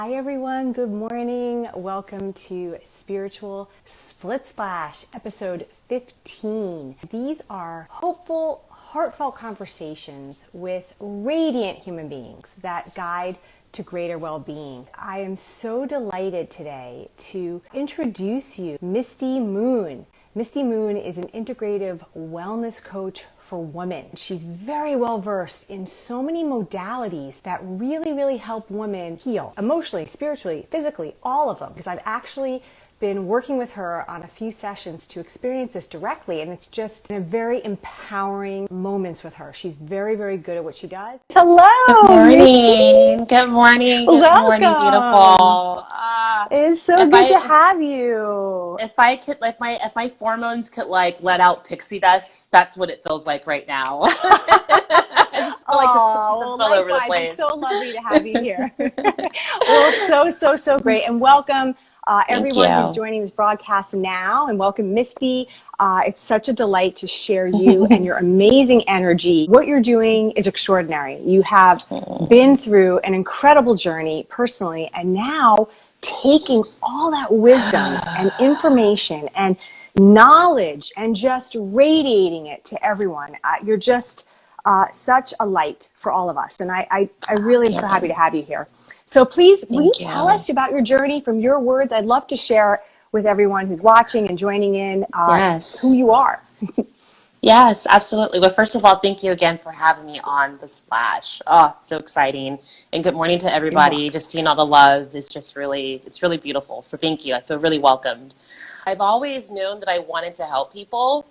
Hi everyone, good morning. Welcome to Spiritual Split Splash, episode 15. These are hopeful, heartfelt conversations with radiant human beings that guide to greater well-being. I am so delighted today to introduce you Misty Moon. Misty Moon is an integrative wellness coach for women. She's very well versed in so many modalities that really help women heal emotionally, spiritually, physically, all of them. Because I've actually been working with her on a few sessions to experience this directly, and it's just a very empowering moments with her. She's very good at what she does. Hello, Good morning. Misty. Good morning. Good morning, Welcome. beautiful. It's so If good to I have you. if I could if my hormones could let out pixie dust, that's what it feels like right now. I just feel like the pixie Oh, dust well, is all over the likewise. It's so place. lovely to have you here. Well, so great. And welcome Thank everyone who's you. joining this broadcast now, and welcome Misty. It's such a delight to share you and your amazing energy. What you're doing is extraordinary. You have been through an incredible journey personally, and now taking all that wisdom and information and knowledge and just radiating it to everyone. You're just such a light for all of us. And I really am so happy to have you here. So please, will you Thank tell you. us about your journey from your words? I'd love to share with everyone who's watching and joining in who Yes. you are. Yes, absolutely. Well, first of all, thank you again for having me on the Splash. Oh, it's so exciting. And good morning to You're everybody. welcome. Just seeing all the love is just it's really beautiful. So thank you. I feel really welcomed. I've always known that I wanted to help people.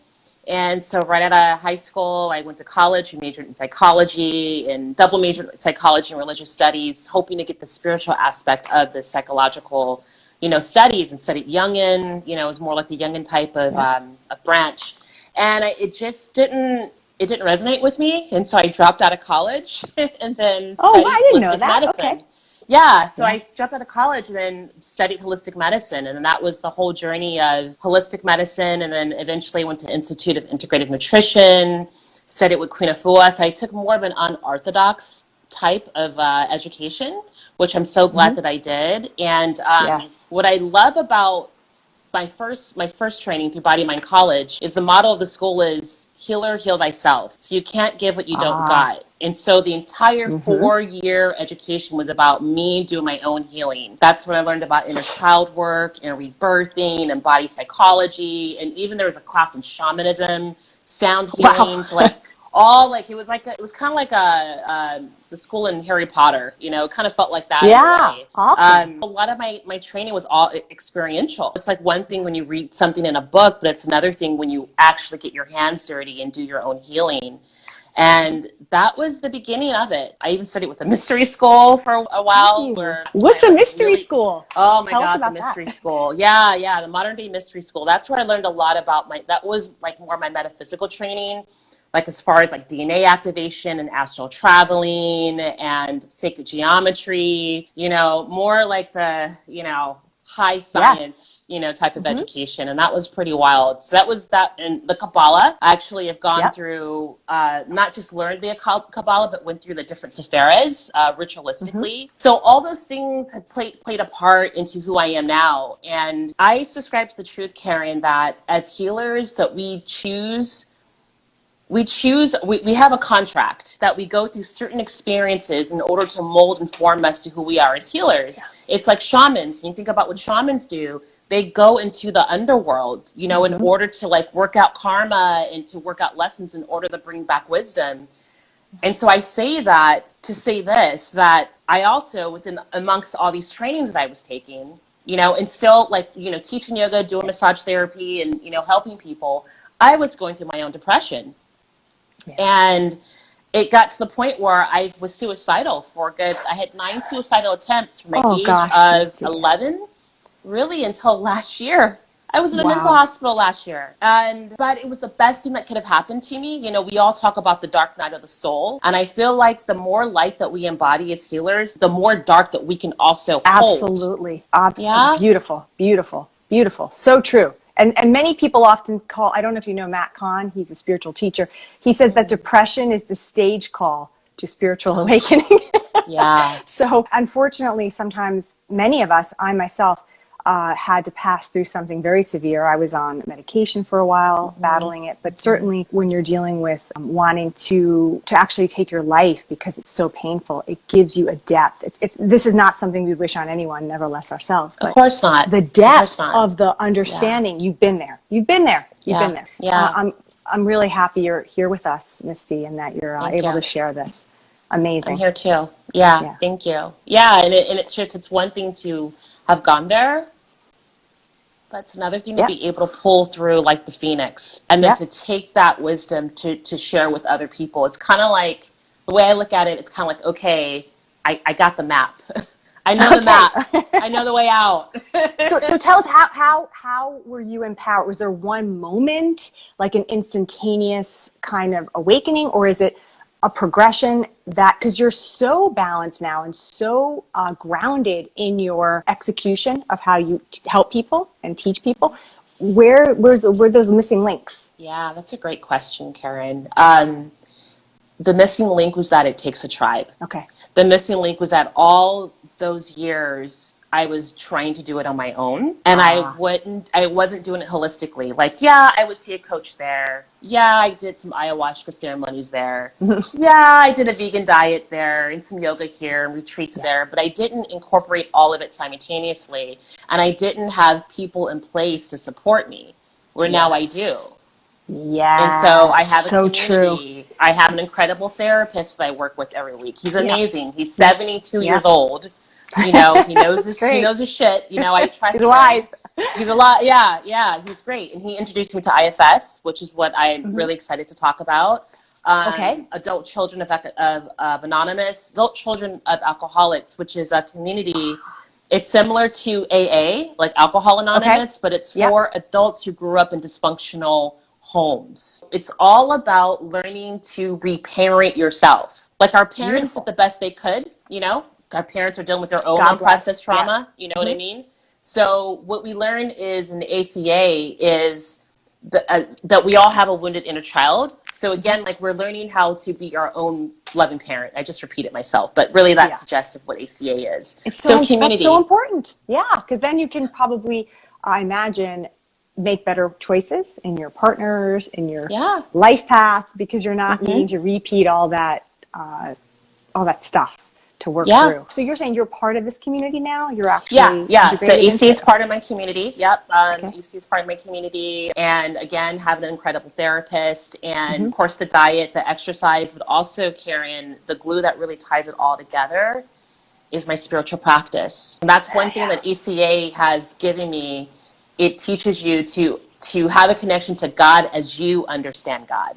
And so right out of high school, I went to college and majored in psychology and double majored in psychology and religious studies, hoping to get the spiritual aspect of the psychological, studies, and studied Jungian. It was more like the Jungian type Yeah. of branch. And it didn't resonate with me. And so I dropped out of college and then Oh, I studied didn't know holistic that. Okay. medicine. Yeah, so Yeah. I dropped out of college and then studied holistic medicine, and that was the whole journey of holistic medicine, and then eventually went to Institute of Integrative Nutrition, studied with Queen Afua. So I took more of an unorthodox type of education, which I'm so glad that I did. And Yes. what I love about my first training through Body Mind College is the motto of the school is healer, heal thyself. So you can't give what you don't Ah. got. And so the entire 4 year education was about me doing my own healing. That's what I learned about inner child work, inner rebirthing, and body psychology. And even there was a class in shamanism, sound Wow. healing. So it was kind of like the school in Harry Potter. It kind of felt like that in a Yeah. way. Awesome. A lot of my training was all experiential. It's like one thing when you read something in a book, but it's another thing when you actually get your hands dirty and do your own healing. And that was the beginning of it. I even studied with a mystery school for a Did while, you? where that's What's my a like mystery really, school? oh my Tell us God, the about that. mystery school. Yeah, the modern day mystery school. That's where I learned a lot about that was like more my metaphysical training, like as far as like DNA activation and astral traveling and sacred geometry, more like the, high Yes. science, type of education. And that was pretty wild. So that was that. And the Kabbalah, I actually have gone Yep. through, not just learned the Kabbalah, but went through the different Sephiras ritualistically. So all those things have played a part into who I am now. And I subscribe to the truth, Karen, that as healers that we have a contract that we go through certain experiences in order to mold and form us to who we are as healers. It's like shamans. When you think about what shamans do, they go into the underworld, in order to like work out karma and to work out lessons in order to bring back wisdom. And so I say that to say this, that I also, within amongst all these trainings that I was taking, and still like, teaching yoga, doing massage therapy, and, helping people, I was going through my own depression. Yes. And it got to the point where I was suicidal for good. I had 9 suicidal attempts from the Oh age gosh, of Misty. 11, really until last year. I was in a mental Wow. hospital last year. But it was the best thing that could have happened to me. We all talk about the dark night of the soul. And I feel like the more light that we embody as healers, the more dark that we can also hold. Absolutely. Yeah? Beautiful. So true. And many people often call, I don't know if you know Matt Kahn, he's a spiritual teacher. He says that depression is the stage call to spiritual awakening. Yeah. So unfortunately, sometimes many of us, I myself, had to pass through something very severe. I was on medication for a while, battling it. But certainly when you're dealing with wanting to actually take your life because it's so painful, it gives you a depth. This is not something we wish on anyone, never less ourselves. Of But course not. the Of course depth not. of the understanding, you've been there. You've been there. You've Yeah. been there. Yeah. I'm really happy you're here with us, Misty, and that you're Thank able you. to share this. I'm Amazing. here too. Yeah. Yeah. Thank you. Yeah. And it's one thing to have gone there, but it's another thing to Yep. be able to pull through like the phoenix and then Yep. to take that wisdom to share with other people. It's kind of like the way I look at it, it's kind of like, okay, I got the map. I know the map. Okay. I know the way out. So tell us how were you empowered? Was there one moment, like an instantaneous kind of awakening, or is it a progression that, because you're so balanced now and so grounded in your execution of how you help people and teach people, were those missing links? Yeah, that's a great question, Karen. The missing link was that it takes a tribe. Okay. The missing link was that all those years I was trying to do it on my own, and I wasn't doing it holistically. Like, yeah, I would see a coach there. Yeah, I did some ayahuasca ceremonies there. Yeah, I did a vegan diet there and some yoga here and retreats there, but I didn't incorporate all of it simultaneously, and I didn't have people in place to support me, where now I do. Yeah. And so I have a So true. community. I have an incredible therapist that I work with every week. He's Yeah. amazing. He's 72 Yeah. years old. You know, he knows his Great. he knows his shit. You know, I trust He's him. wise. He's a lot. Yeah, yeah, he's great. And he introduced me to IFS, which is what I'm really excited to talk about. Okay. Adult Children of Anonymous, Adult Children of Alcoholics, which is a community. It's similar to AA, like Alcohol Anonymous, but it's for adults who grew up in dysfunctional homes. It's all about learning to reparent yourself. Like our parents did the best they could, you know? Our parents are dealing with their own unprocessed trauma, you know what I mean? So what we learned is in the ACA is that we all have a wounded inner child. So again, like we're learning how to be our own loving parent. I just repeated myself, but really that's suggestive what ACA is. It's so community. That's so important. Yeah, because then you can probably, I imagine, make better choices in your partners, in your life path, because you're not needing to repeat all that stuff to work through. So you're saying you're part of this community now? You're actually So AC is part of my community. Yep. AC is part of my community, and again, have an incredible therapist, and of course the diet, the exercise, but also, Karen, the glue that really ties it all together is my spiritual practice. And that's one thing that ACA has given me. It teaches you to have a connection to God as you understand God.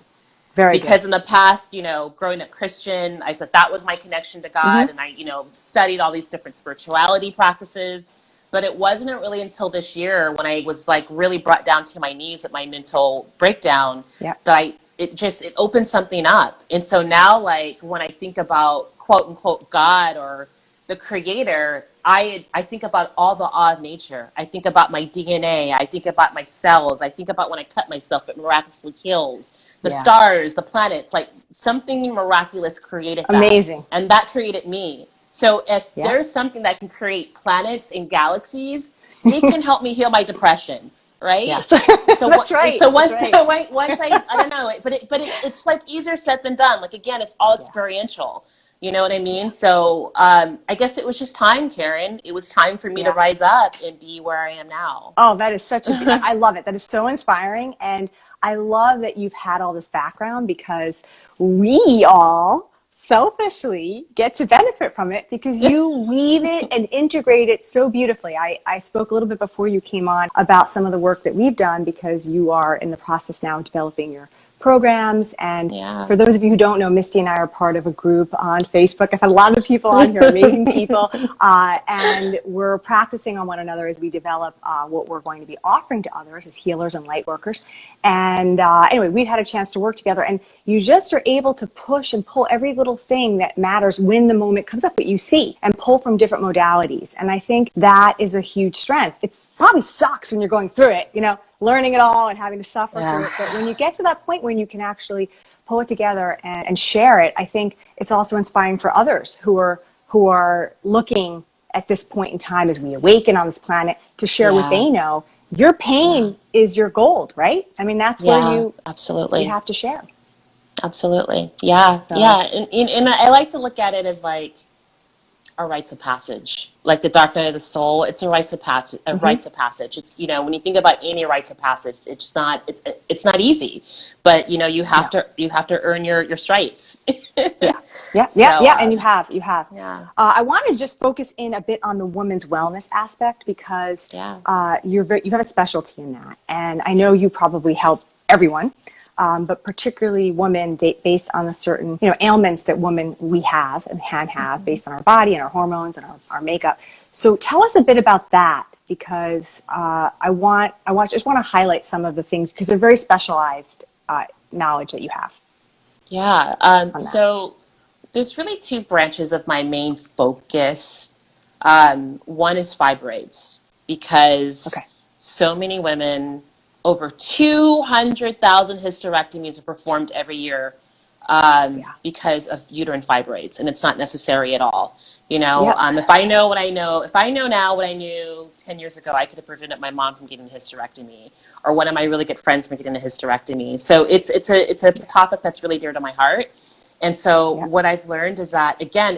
Because in the past, you know, growing up Christian, I thought that was my connection to God, and I, you know, studied all these different spirituality practices. But it wasn't really until this year when I was like really brought down to my knees at my mental breakdown that it opened something up. And so now, like when I think about quote unquote God or the creator, I think about all the awe of nature. I think about my DNA. I think about my cells. I think about when I cut myself, it miraculously heals. The stars, the planets, like something miraculous created that. Amazing. And that created me. So if there's something that can create planets and galaxies, it can help me heal my depression. Right? Yes. So That's right. So once I don't know, but it's like easier said than done. Like again, it's all experiential. You know what I mean? So I guess it was just time, Karen. It was time for me to rise up and be where I am now. Oh, that is I love it. That is so inspiring. And I love that you've had all this background, because we all selfishly get to benefit from it because you weave it and integrate it so beautifully. I spoke a little bit before you came on about some of the work that we've done, because you are in the process now of developing your programs. And for those of you who don't know, Misty and I are part of a group on Facebook. I've had a lot of people on here, amazing people, and we're practicing on one another as we develop what we're going to be offering to others as healers and light workers. And anyway, we've had a chance to work together, and you just are able to push and pull every little thing that matters when the moment comes up that you see, and pull from different modalities. And I think that is a huge strength. It probably sucks when you're going through it, you know, learning it all and having to suffer through it. But when you get to that point when you can actually pull it together and share it, I think it's also inspiring for others who are who are looking at this point in time as we awaken on this planet to share what they know. Your pain is your gold, right? I mean, that's where you have to share. Absolutely. Yeah. So. Yeah. And I like to look at it as like a rites of passage, like the dark night of the soul. It's a rites of passage. Rites of passage. It's, you know, when you think about any rites of passage, it's not easy, but you know, you have to earn your stripes. Yeah. And you have. Yeah. I want to just focus in a bit on the woman's wellness aspect because you have a specialty in that, and I know you probably help everyone. But particularly women, based on the certain, you know, ailments that we have and can have based on our body and our hormones and our makeup. So tell us a bit about that, because I just want to highlight some of the things, because they're very specialized knowledge that you have. Yeah. So there's really two branches of my main focus. One is fibroids, because so many women, over 200,000 hysterectomies are performed every year because of uterine fibroids, and it's not necessary at all. You know, if I know now what I knew 10 years ago, I could have prevented my mom from getting a hysterectomy, or one of my really good friends from getting a hysterectomy. So it's a topic that's really dear to my heart. And so what I've learned is that, again,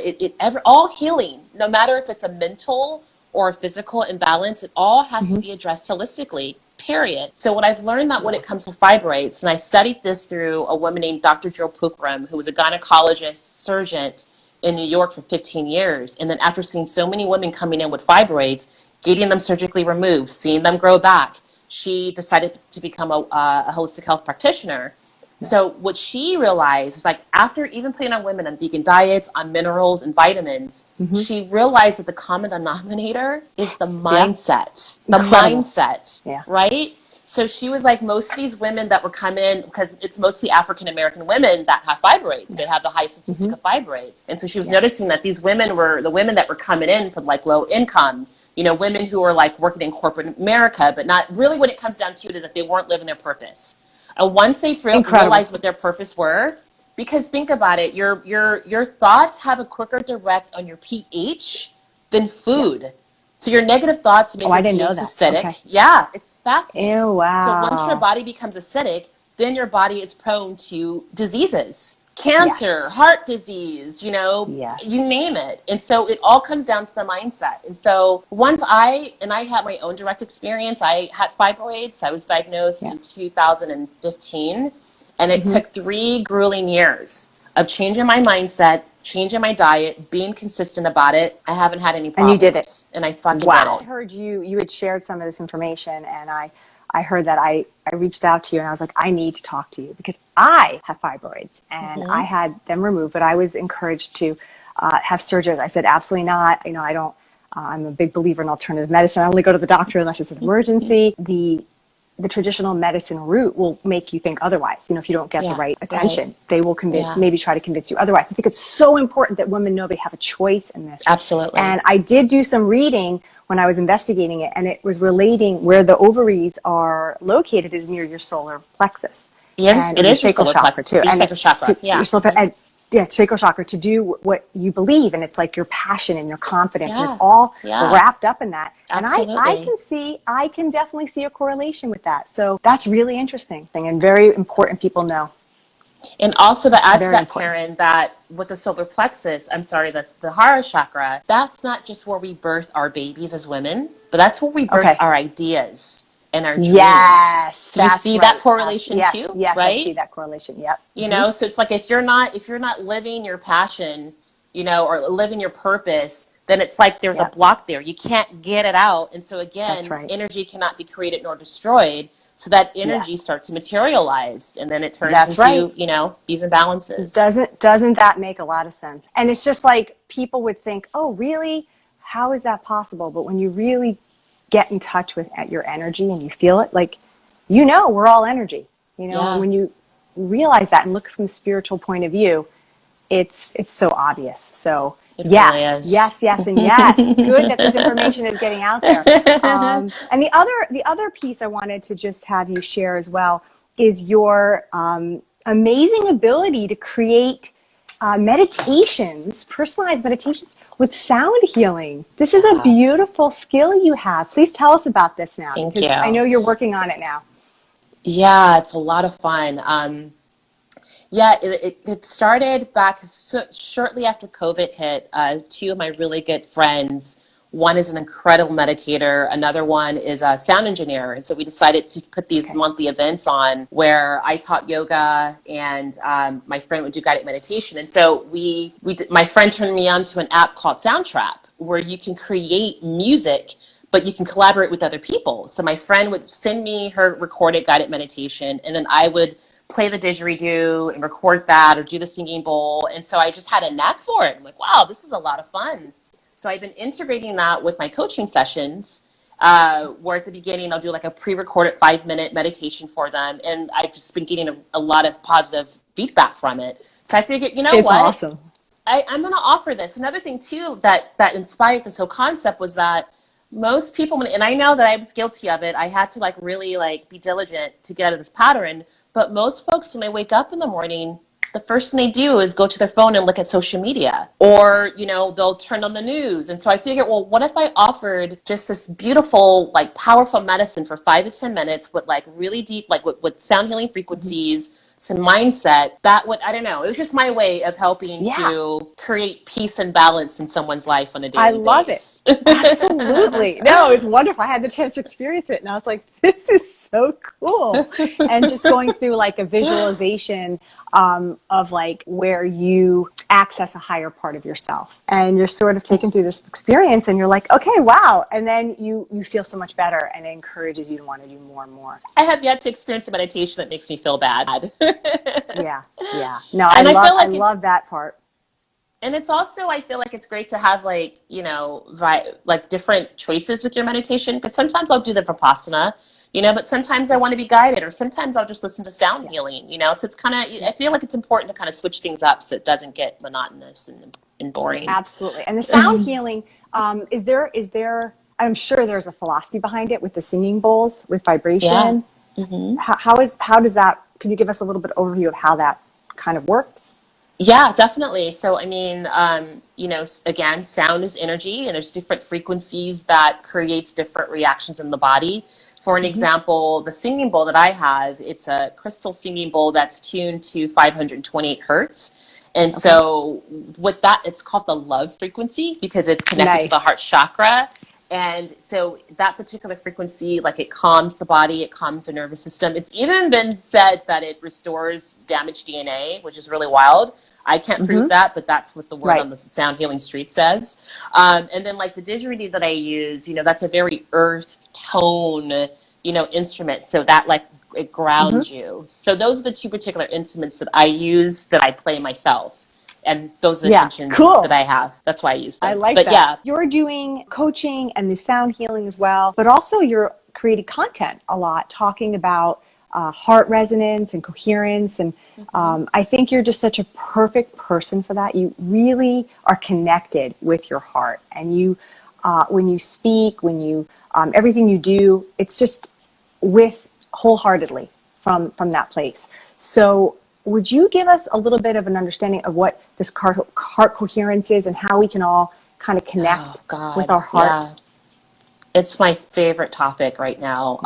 all healing, no matter if it's a mental or a physical imbalance, it all has to be addressed holistically. Period. So what I've learned that when it comes to fibroids, and I studied this through a woman named Dr. Jill Pookrum, who was a gynecologist surgeon in New York for 15 years. And then after seeing so many women coming in with fibroids, getting them surgically removed, seeing them grow back, she decided to become a holistic health practitioner. So what she realized is, like, after even putting on women on vegan diets, on minerals and vitamins, she realized that the common denominator is the mindset. The mindset, right? So she was like, most of these women that were coming, because it's mostly African American women that have fibroids. They have the high statistic of fibroids. And so she was noticing that these women were the women that were coming in from like low income, you know, women who were like working in corporate America, but not really, when it comes down to it, is that they weren't living their purpose. And once they realized what their purpose were, because think about it, your thoughts have a quicker direct on your pH than food. So your negative thoughts make your pH acidic. Okay. Yeah, it's fascinating. Ew, wow. So once your body becomes acidic, then your body is prone to diseases. Cancer, heart disease, you know, you name it. And so it all comes down to the mindset. And so once I had my own direct experience, I had fibroids. I was diagnosed in 2015, and it took 3 grueling years of changing my mindset, changing my diet, being consistent about it. I haven't had any problems. And you did it. And I fucking did it. I heard you had shared some of this information, and I heard that I reached out to you, and I was like, I need to talk to you, because I have fibroids and I had them removed, but I was encouraged to have surgery. I said, absolutely not. You know, I don't, I'm a big believer in alternative medicine. I only go to the doctor unless it's an emergency. The traditional medicine route will make you think otherwise. You know, if you don't get the right attention, they will maybe try to convince you otherwise. I think it's so important that women know they have a choice in this. Absolutely. And I did do some reading when I was investigating it, and it was relating where the ovaries are located is near your solar plexus. Yes, and it is your sacral chakra too. And sacral chakra, sacral chakra, to do what you believe, and it's like your passion and your confidence, and it's all wrapped up in that. Absolutely. And I can definitely see a correlation with that. So that's really interesting and very important people know. And also to add to that, Karen, that with the solar plexus, that's the Hara chakra, that's not just where we birth our babies as women, but that's where we birth our ideas and our dreams. Yes. Do you see that correlation too? Yes, right? I see that correlation. Yep. You know, so it's like if you're not living your passion, you know, or living your purpose, then it's like there's a block there. You can't get it out. And so again, energy cannot be created nor destroyed. So that energy starts to materialize, and then it turns into, you know, these imbalances. Doesn't that make a lot of sense? And it's just like people would think, oh, really? How is that possible? But when you really get in touch with your energy and you feel it, like, you know, we're all energy, you know, and when you realize that and look from a spiritual point of view, it's so obvious. So yes, and yes. Good that this information is getting out there. And the other piece I wanted to just have you share as well is your amazing ability to create meditations, personalized meditations with sound healing. This is a beautiful skill you have. Please tell us about this now, Thank because I you. know you're working on it now. Yeah, it's a lot of fun. Yeah, it started back shortly after COVID hit. Two of my really good friends, one is an incredible meditator, another one is a sound engineer. And so we decided to put these Okay. monthly events on where I taught yoga and my friend would do guided meditation. And so my friend turned me on to an app called Soundtrap where you can create music but you can collaborate with other people. So my friend would send me her recorded guided meditation, and then I would play the didgeridoo and record that or do the singing bowl. And so I just had a knack for it. I'm like, wow, this is a lot of fun. So I've been integrating that with my coaching sessions, where at the beginning I'll do like a pre-recorded 5-minute meditation for them. And I've just been getting a lot of positive feedback from it. So I figured, you know It's what? awesome. I'm going to offer this. Another thing too that inspired this whole concept was that most people, and I know that I was guilty of it. I had to like really like be diligent to get out of this pattern. But most folks, when they wake up in the morning, the first thing they do is go to their phone and look at social media, or they'll turn on the news. And so I figured, well, what if I offered just this beautiful, like powerful medicine for 5 to 10 minutes with like really deep, like with sound healing frequencies, some mindset that would, I don't know, it was just my way of helping Yeah, to create peace and balance in someone's life on a I daily love it. basis. Absolutely. No, it's wonderful. I had the chance to experience it and I was like, this is so cool. And just going through like a visualization of like where you access a higher part of yourself and you're sort of taken through this experience and you're like, okay, wow. And then you feel so much better and it encourages you to want to do more and more. I have yet to experience a meditation that makes me feel bad. Yeah. Yeah. No, And I feel I like love that part. and it's also, I feel like it's great to have like, like different choices with your meditation. Because sometimes I'll do the Vipassana, but sometimes I want to be guided, or sometimes I'll just listen to sound Yeah. healing. So it's kind of, I feel like it's important to kind of switch things up so it doesn't get monotonous and boring. Absolutely. And the sound healing, is there, I'm sure there's a philosophy behind it with the singing bowls, with Yeah. vibration. How does that, can you give us a little bit overview of how that kind of works? Yeah, definitely. So, I mean, again, sound is energy, and there's different frequencies that creates different reactions in the body. For an example, the singing bowl that I have, it's a crystal singing bowl that's tuned to 528 hertz. And Okay. so with that, it's called the love frequency because it's connected to the Nice. heart chakra. And so that particular frequency, like it calms the body, it calms the nervous system. It's even been said that it restores damaged DNA, which is really wild. I can't prove that, but that's what the word Right. on the sound healing street says. And then like the didgeridoo that I use, that's a very earth tone, instrument. So that like it grounds you. So those are the two particular instruments that I use that I play myself. And those are the Yeah. intentions that Cool. I have. That's why I use I them. like But that. yeah, You're doing coaching and the sound healing as well, but also you're creating content a lot, talking about heart resonance and coherence. And I think you're just such a perfect person for that. You really are connected with your heart. And when you speak, everything you do, it's just with wholeheartedly from that place. So would you give us a little bit of an understanding of what this heart coherence is and how we can all kind of oh connect with God, our heart? yeah. It's my favorite topic right now.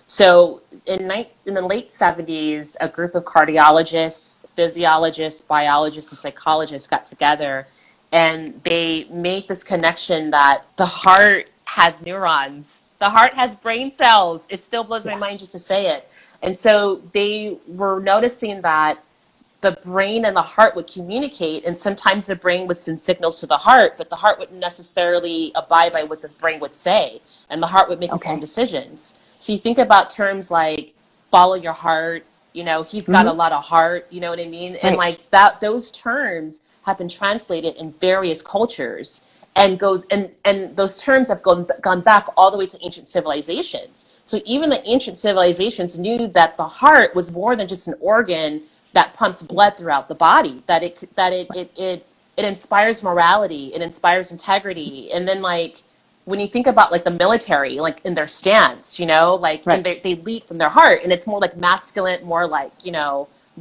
So in the late 70s, a group of cardiologists, physiologists, biologists, and psychologists got together and they made this connection that the heart has neurons. The heart has brain cells. It still blows my Yeah. mind just to say it. And so they were noticing that the brain and the heart would communicate, and sometimes the brain would send signals to the heart, but the heart wouldn't necessarily abide by what the brain would say, and the heart would make its own Okay. decisions. So you think about terms like follow your heart, he's got a lot of heart, you know what I mean? And Right. like that, those terms have been translated in various cultures and those terms have gone back all the way to ancient civilizations. So even the ancient civilizations knew that the heart was more than just an organ that pumps blood throughout the body, that it inspires morality, it inspires integrity. And then like when you think about like the military, like in their stance, like Right. they lead from their heart, and it's more like masculine, more like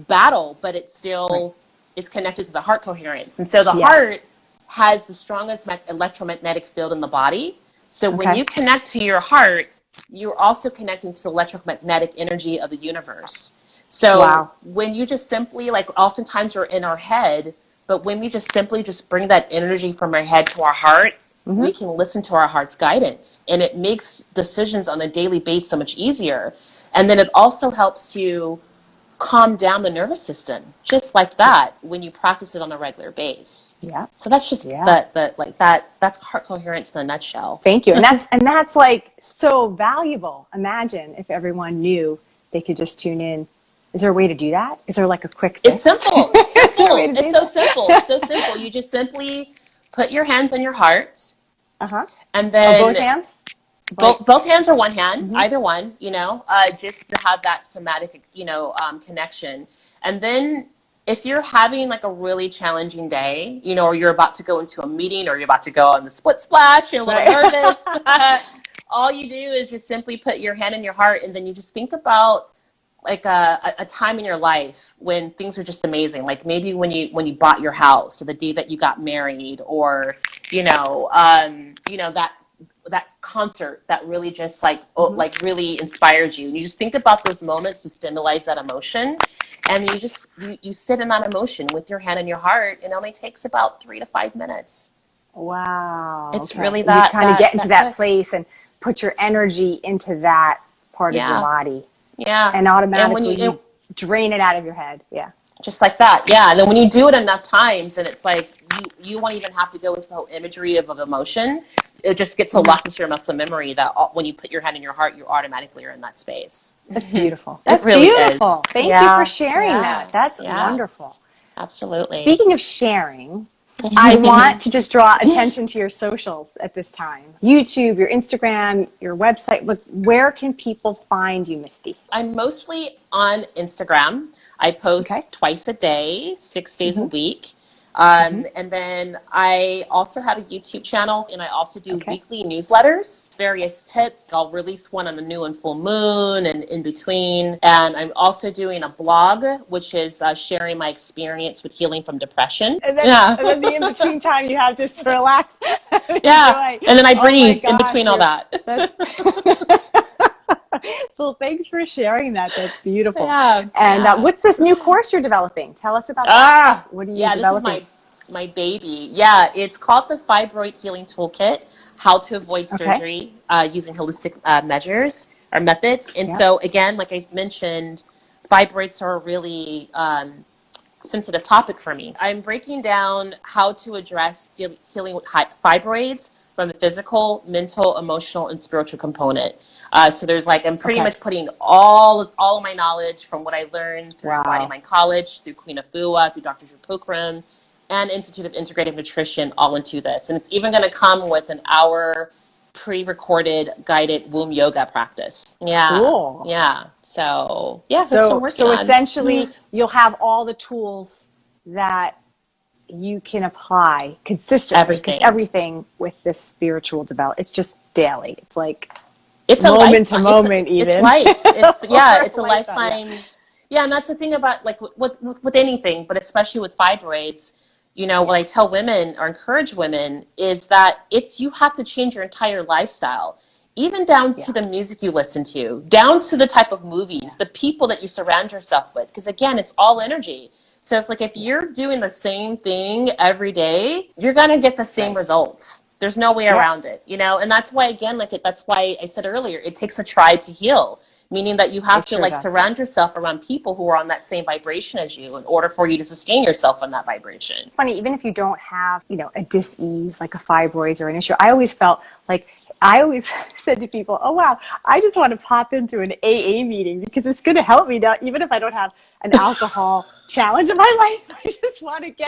battle, but it's Right. still is connected to the heart coherence. And so the Yes. heart has the strongest electromagnetic field in the body. So when you connect to your heart, you're also connecting to the electromagnetic energy of the universe. So when you just simply, like, oftentimes we're in our head, but when we just simply just bring that energy from our head to our heart, we can listen to our heart's guidance, and it makes decisions on a daily basis so much easier. And then it also helps you calm down the nervous system, just like that, when you practice it on a regular basis. Yeah. So that's just that's heart coherence in a nutshell. Thank you. And that's like so valuable. Imagine if everyone knew they could just tune in. Is there a way to do that? Is there like a quick fix? It's simple. It's so simple. It's so simple. You just simply put your hands on your heart. And then both hands? Both hands or one hand, either one, just to have that somatic, connection. And then if you're having like a really challenging day, or you're about to go into a meeting, or you're about to go on the split splash, you're a little nervous, all you do is just simply put your hand in your heart, and then you just think about like a time in your life when things are just amazing. Like maybe when you bought your house, or the day that you got married, or that concert that really just like really inspired you. And you just think about those moments to stimulate that emotion, and you sit in that emotion with your hand in your heart. It only takes about 3 to 5 minutes. Wow. It's really that you kind of get into that quick. place and put your energy into that part of your body. Yeah. And automatically when you drain it out of your head. Yeah. Just like that. Yeah. And then when you do it enough times, and it's like you won't even have to go into the whole imagery of emotion. It just gets so locked into your muscle memory that when you put your hand in your heart, you automatically are in that space. That's beautiful. That's really beautiful. Is. Thank you for sharing that. That's wonderful. Absolutely. Speaking of sharing, I want to just draw attention to your socials at this time. YouTube, your Instagram, your website. Look, where can people find you, Misty? I'm mostly on Instagram. I post twice a day, 6 days a week. And then I also have a YouTube channel, and I also do weekly newsletters, various tips. I'll release one on the new and full moon and in between. And I'm also doing a blog, which is sharing my experience with healing from depression. And then the in-between time you have to just relax. And then I breathe in between all that. Well, thanks for sharing that. That's beautiful. Yeah. And what's this new course you're developing? Tell us about that. What are you developing? This is my baby. Yeah, it's called the Fibroid Healing Toolkit, How to Avoid Surgery Using Holistic Measures or Methods. And so, again, like I mentioned, fibroids are a really sensitive topic for me. I'm breaking down how to address healing with fibroids from the physical, mental, emotional, and spiritual component. So there's I'm pretty much putting all of my knowledge from what I learned through Body Mind College, through Queen Afua, through Dr. Drew Pokrum, and Institute of Integrative Nutrition all into this. And it's even going to come with an hour pre-recorded guided womb yoga practice. Yeah. Cool. Yeah. So that's what I'm working on. Essentially you'll have all the tools that you can apply consistently. Because everything with this spiritual development, it's just daily. It's like it's moment to moment even. It's life. It's a lifetime. Yeah, and that's the thing about with anything, but especially with fibroids, what I tell women or encourage women is that you have to change your entire lifestyle, even down to the music you listen to, down to the type of movies, the people that you surround yourself with. Because again, it's all energy. So it's like if you're doing the same thing every day, you're going to get the same results. There's no way around it, and that's why, again, that's why I said earlier, it takes a tribe to heal, meaning that you have to surround yourself around people who are on that same vibration as you in order for you to sustain yourself on that vibration. It's funny, even if you don't have, a dis-ease, like a fibroids or an issue, I always said to people, oh, wow, I just want to pop into an AA meeting because it's going to help me now, even if I don't have an alcohol challenge in my life. I just want to get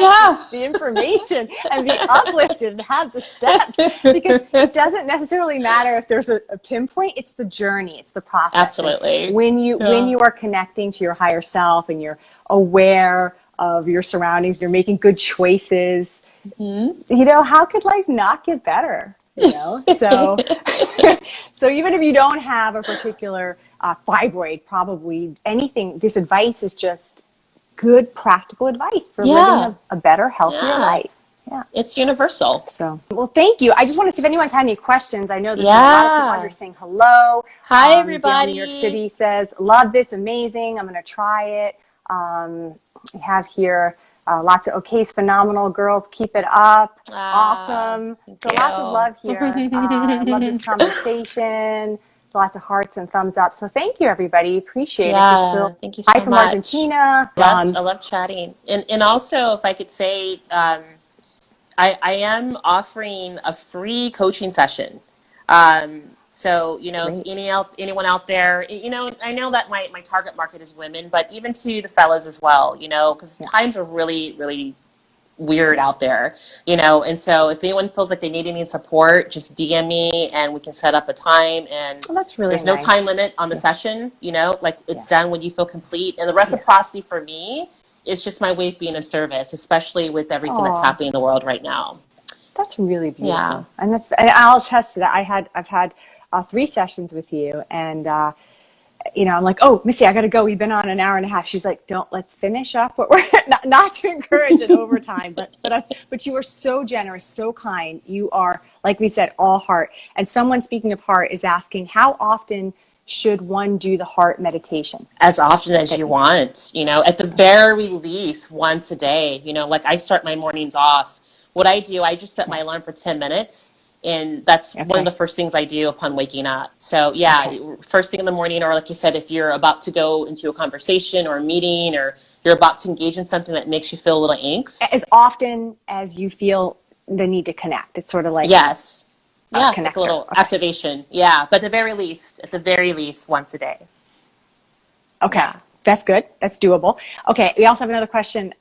the information and be uplifted and have the steps, because it doesn't necessarily matter if there's a pinpoint. It's the journey. It's the process. Absolutely. And when you are connecting to your higher self and you're aware of your surroundings, you're making good choices, how could life not get better? So even if you don't have a particular fibroid, probably anything, this advice is just good practical advice for living a better, healthier life. Yeah. It's universal. So, well, thank you. I just want to see if anyone's had any questions. I know that there's a lot of people under saying hello. Hi, everybody. Gail, New York City says, love this, amazing. I'm going to try it. We have here lots of okays, phenomenal girls. Keep it up. Awesome. So lots of love here. Love this conversation. Lots of hearts and thumbs up. So thank you, everybody. Appreciate it. Thank you so much. Hi from Argentina. I love chatting. And also, if I could say, I am offering a free coaching session. So, if anyone out there, I know that my target market is women, but even to the fellas as well, because times are really, really weird out there, and so if anyone feels like they need any support, just DM me and we can set up a time. And that's really there's no time limit on the session, it's done when you feel complete. And the reciprocity for me is just my way of being of service, especially with everything that's happening in the world right now. That's really beautiful. Yeah. And I'll attest to that. I've had 3 sessions with you, and I'm like, oh, Missy, I got to go. We've been on an hour and a half. She's like, let's finish up what we're not to encourage an overtime, but you are so generous, so kind. You are, like we said, all heart. And someone, speaking of heart, is asking, how often should one do the heart meditation? As often as you want, at the very least, once a day. Like I start my mornings off. What I do, I just set my alarm for 10 minutes. And that's one of the first things I do upon waking up. So first thing in the morning, or like you said, if you're about to go into a conversation or a meeting, or you're about to engage in something that makes you feel a little angst. As often as you feel the need to connect. It's sort of like like a little activation. Yeah, but at the very least, once a day. Okay, that's good. That's doable. Okay, we also have another question.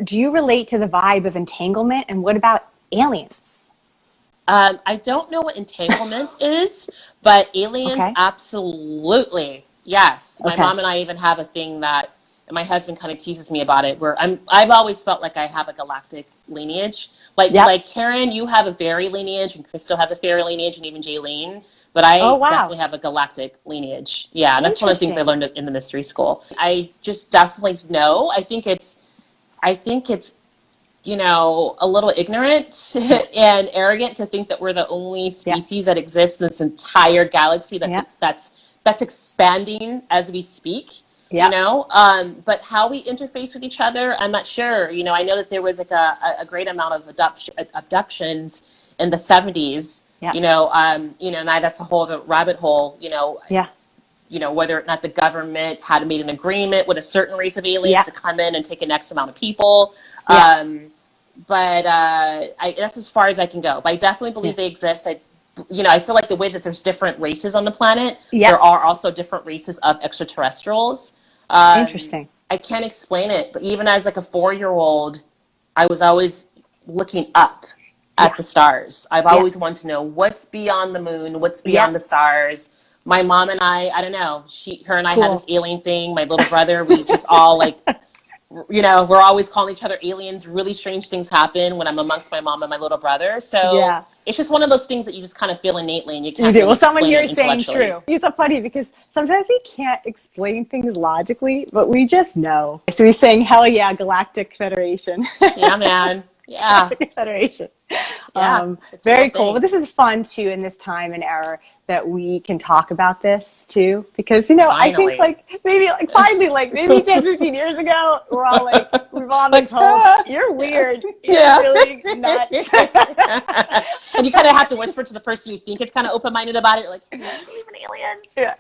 Do you relate to the vibe of entanglement, and what about aliens? I don't know what entanglement is, but aliens, absolutely. Yes. My mom and I even have a thing that, and my husband kind of teases me about it, where I've always felt like I have a galactic lineage. Like Karen, you have a fairy lineage, and Crystal has a fairy lineage, and even Jaylene. But I definitely have a galactic lineage. Yeah, and that's one of the things I learned in the mystery school. I just definitely know. I think it's a little ignorant and arrogant to think that we're the only species that exists in this entire galaxy that's expanding as we speak. But how we interface with each other, I'm not sure. I know that there was like a great amount of abductions in the 70s. Now that's a whole other rabbit hole. Whether or not the government had made an agreement with a certain race of aliens to come in and take an X amount of people. But that's as far as I can go. But I definitely believe they exist. I feel like the way that there's different races on the planet, there are also different races of extraterrestrials. Interesting. I can't explain it, but even as like a 4-year-old, I was always looking up at the stars. I've always wanted to know what's beyond the moon, what's beyond the stars. My mom and I don't know, her and I had this alien thing. My little brother, we just all we're always calling each other aliens. Really strange things happen when I'm amongst my mom and my little brother. So it's just one of those things that you just kind of feel innately, and you can't. Well, someone here is saying true. It's so funny because sometimes we can't explain things logically, but we just know. So he's saying, "Hell yeah, Galactic Federation." Yeah, man. Yeah, Galactic Federation. Yeah, very cool. But this is fun too in this time and era that we can talk about this too, because I think maybe 10, 15 years ago, we're all we've all been told, you're weird, you're really nuts. And you kind of have to whisper to the person you think is kind of open-minded about it, like, you believe in aliens? Yeah.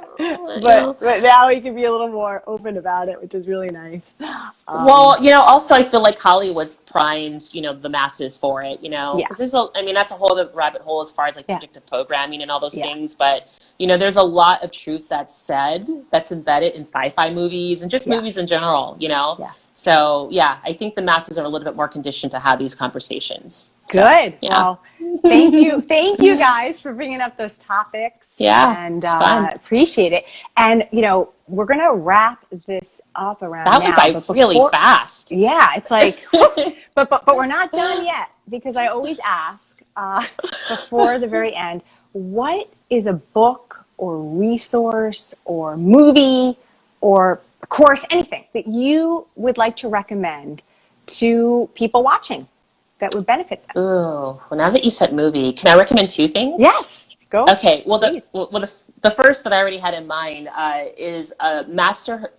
But now you can be a little more open about it, which is really nice. Also I feel like Hollywood's primed, the masses for it, because that's a whole other rabbit hole as far as predictive programming and all those things. But, there's a lot of truth that's embedded in sci-fi movies and just movies in general, So, I think the masses are a little bit more conditioned to have these conversations. Good. So, well, thank you. Thank you guys for bringing up those topics. Yeah. And appreciate it. And, we're going to wrap this up around now. That went by really fast. Yeah. It's like, but we're not done yet, because I always ask before the very end, what is a book or resource or movie or course, anything that you would like to recommend to people watching that would benefit them. Ooh, well, now that you said movie, can I recommend two things? Yes, go. Okay, well, Please. the first that I already had in mind is a master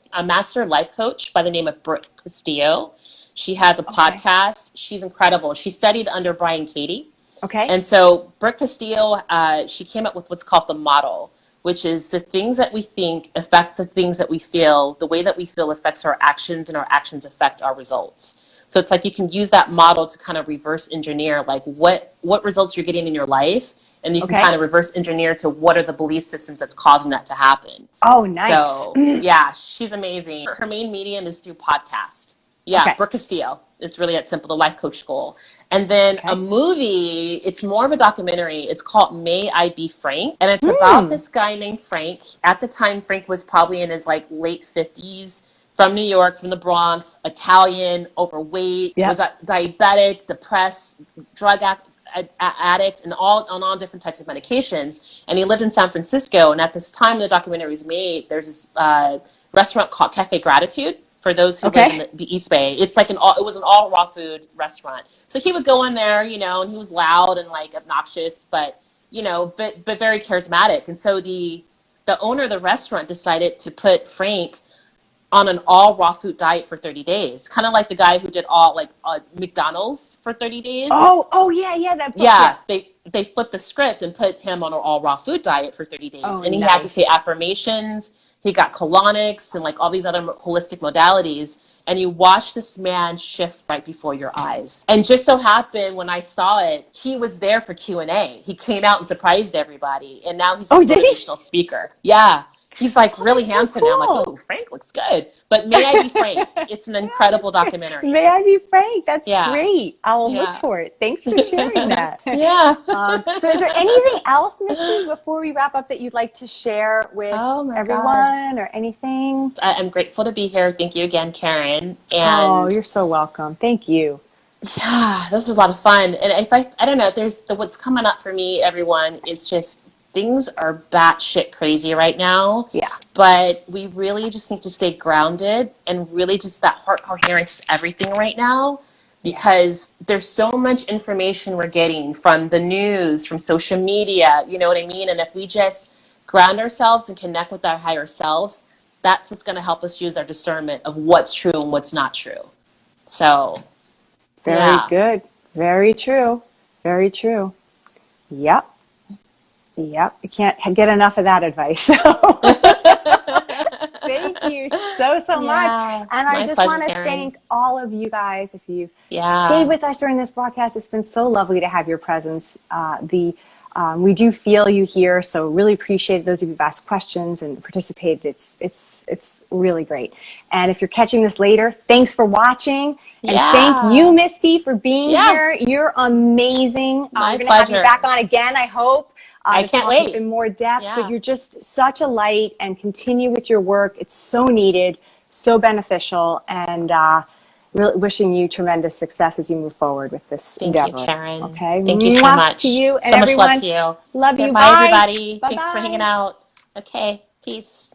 life coach by the name of Brooke Castillo. She has a Okay. podcast. She's incredible. She studied under Brian Katie. Okay. And so Brooke Castillo, she came up with what's called the model, which is the things that we think affect the things that we feel. The way that we feel affects our actions, and our actions affect our results. So it's like you can use that model to kind of reverse engineer like what results you're getting in your life, and you can Okay. kind of reverse engineer to what are the belief systems that's causing that to happen. Oh, nice. So yeah, she's amazing. Her main medium is through podcast. Yeah, Okay. Brooke Castillo. It's really that simple, the life coach school. And then Okay. a movie, it's more of a documentary. It's called May I Be Frank? And it's about this guy named Frank. At the time, Frank was probably in his like late 50s, from New York, from the Bronx, Italian, overweight, Yep. was diabetic, depressed, addict, and on all different types of medications. And he lived in San Francisco. And at this time the documentary was made, there's this restaurant called Cafe Gratitude. For those who Okay. live in the East Bay, it's like it was an all raw food restaurant. So he would go in there, and he was loud and like obnoxious, but but very charismatic. And so the owner of the restaurant decided to put Frank on an all raw food diet for 30 days, kind of like the guy who did all like McDonald's for 30 days. Oh, yeah, that book. Yeah, they flipped the script and put him on an all raw food diet for 30 days, Oh, and he had to nice. say affirmations. He got colonics and like all these other holistic modalities, and you watch this man shift right before your eyes. And just so happened when I saw it, he was there for Q&A. He came out and surprised everybody, and now he's a Oh, did he? motivational speaker. Yeah. He's like really that's so handsome now. I'm like, cool. oh, Frank looks good. But May I Be Frank? It's an incredible documentary. May I Be Frank? That's Yeah. great. I will Yeah. look for it. Thanks for sharing that. Yeah. So is there anything else, Misty, before we wrap up that you'd like to share with Oh my everyone or anything? I'm grateful to be here. Thank you again, Karen. Oh, And you're so welcome. Thank you. yeah, this was a lot of fun. And if I don't know, what's coming up for me, everyone, is just things are batshit crazy right now. Yeah. But we really just need to stay grounded, and really just that heart coherence is everything right now, because there's so much information we're getting from the news, from social media, you know what I mean? And if we just ground ourselves and connect with our higher selves, that's what's going to help us use our discernment of what's true and what's not true. So, Very yeah. good. Very true. Very true. Yep. Yep. I can't get enough of that advice. Thank you so much. Yeah, And I my just pleasure, want to Karen. thank all of you guys. If you've Yeah. stayed with us during this broadcast, it's been so lovely to have your presence. We do feel you here, so really appreciate those of you who've asked questions and participated. It's really great. And if you're catching this later, thanks for watching. And Yeah. thank you, Misty, for being Yes. here. You're amazing. My we're going to have you pleasure. back on again, I hope. I To can't talk wait. in more depth, Yeah. but you're just such a light, and continue with your work. It's so needed, so beneficial, and really wishing you tremendous success as you move forward with this Thank you, endeavor. Karen. Okay. Thank you so Mwah much. to you and so much everyone. love to you. Love Okay, you. bye, Bye. everybody. Thanks for Bye-bye. hanging out. Okay, peace.